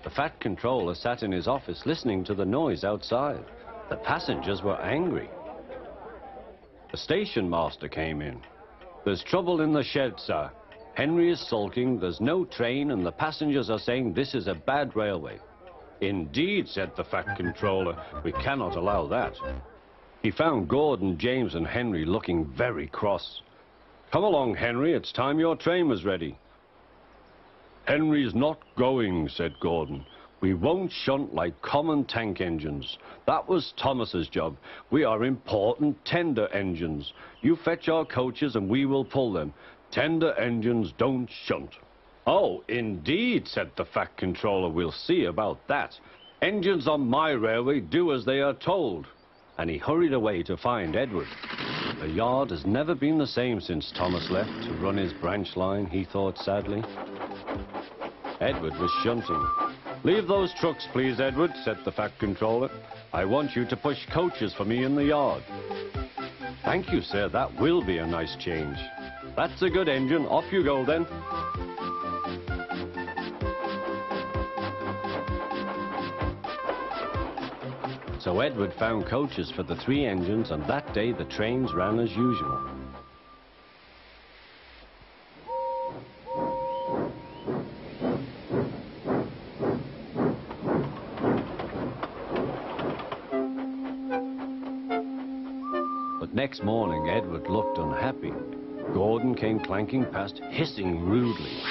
The fat controller sat in his office listening to the noise outside. The passengers were angry. The station master came in. "There's trouble in the shed, sir. Henry is sulking, there's no train, and the passengers are saying this is a bad railway." "Indeed," said the fat controller, "we cannot allow that." He found Gordon, James, and Henry looking very cross. "Come along, Henry, it's time your train was ready." "Henry's not going," said Gordon. "We won't shunt like common tank engines. That was Thomas's job. We are important tender engines. You fetch our coaches and we will pull them. Tender engines don't shunt." "Oh, indeed," said the fat controller. "We'll see about that. Engines on my railway do as they are told." And he hurried away to find Edward. The yard has never been the same since Thomas left to run his branch line, he thought sadly. Edward was shunting. "Leave those trucks, please, Edward," said the fat controller. "I want you to push coaches for me in the yard." "Thank you, sir, that will be a nice change." "That's a good engine. Off you go, then." So Edward found coaches for the 3 engines, and that day the trains ran as usual. But next morning, Edward looked unhappy. Gordon came clanking past, hissing rudely.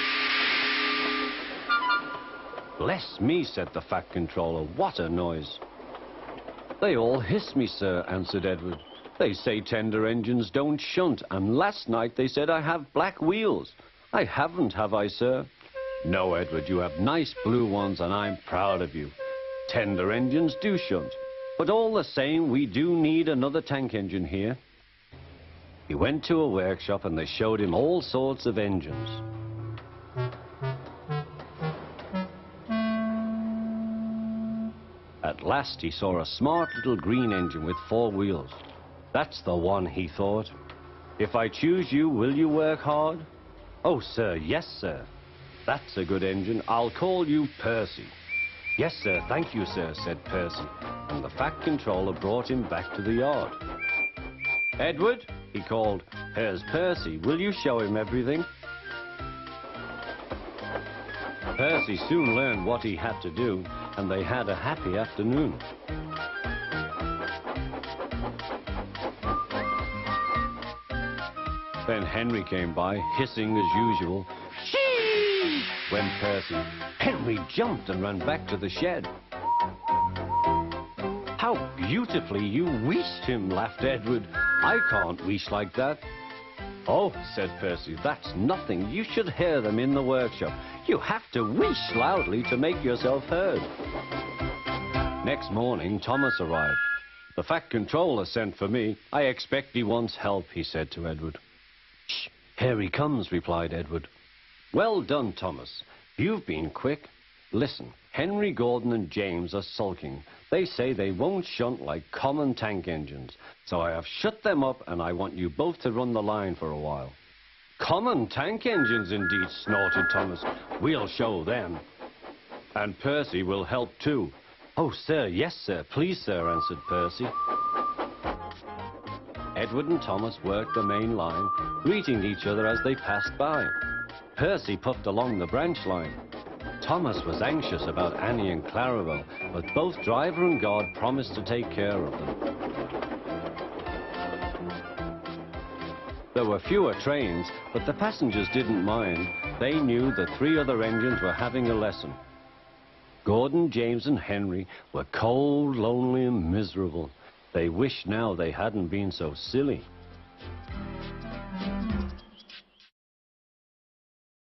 "Bless me," said the fat controller, "what a noise." "They all hiss me, sir," answered Edward. "They say tender engines don't shunt, and last night they said I have black wheels. I haven't, have I, sir?" "No, Edward, you have nice blue ones, and I'm proud of you. Tender engines do shunt, but all the same, we do need another tank engine here." He went to a workshop, and they showed him all sorts of engines. At last he saw a smart little green engine with 4 wheels. "That's the one," he thought. "If I choose you, will you work hard?" "Oh, sir, yes, sir." "That's a good engine. I'll call you Percy." "Yes, sir, thank you, sir," said Percy, and the fat controller brought him back to the yard. "Edward," he called, "here's Percy. Will you show him everything?" Percy soon learned what he had to do, and they had a happy afternoon. Then Henry came by, hissing as usual. "Shee!" went Percy. Henry jumped and ran back to the shed. "How beautifully you wheeshed him," laughed Edward. "I can't wheesh like that." "Oh," said Percy, "that's nothing. You should hear them in the workshop. You have to wheesh loudly to make yourself heard." Next morning, Thomas arrived. "The fat controller sent for me. I expect he wants help," he said to Edward. "Shh, here he comes," replied Edward. "Well done, Thomas. You've been quick. Listen, Henry, Gordon, and James are sulking. They say they won't shunt like common tank engines. So I have shut them up, and I want you both to run the line for a while." "Common tank engines, indeed," snorted Thomas. "We'll show them. And Percy will help too." "Oh, sir, yes, sir. Please, sir," answered Percy. Edward and Thomas worked the main line, greeting each other as they passed by. Percy puffed along the branch line. Thomas was anxious about Annie and Clarabelle, but both driver and guard promised to take care of them. There were fewer trains, but the passengers didn't mind. They knew the 3 other engines were having a lesson. Gordon, James, and Henry were cold, lonely, and miserable. They wished now they hadn't been so silly.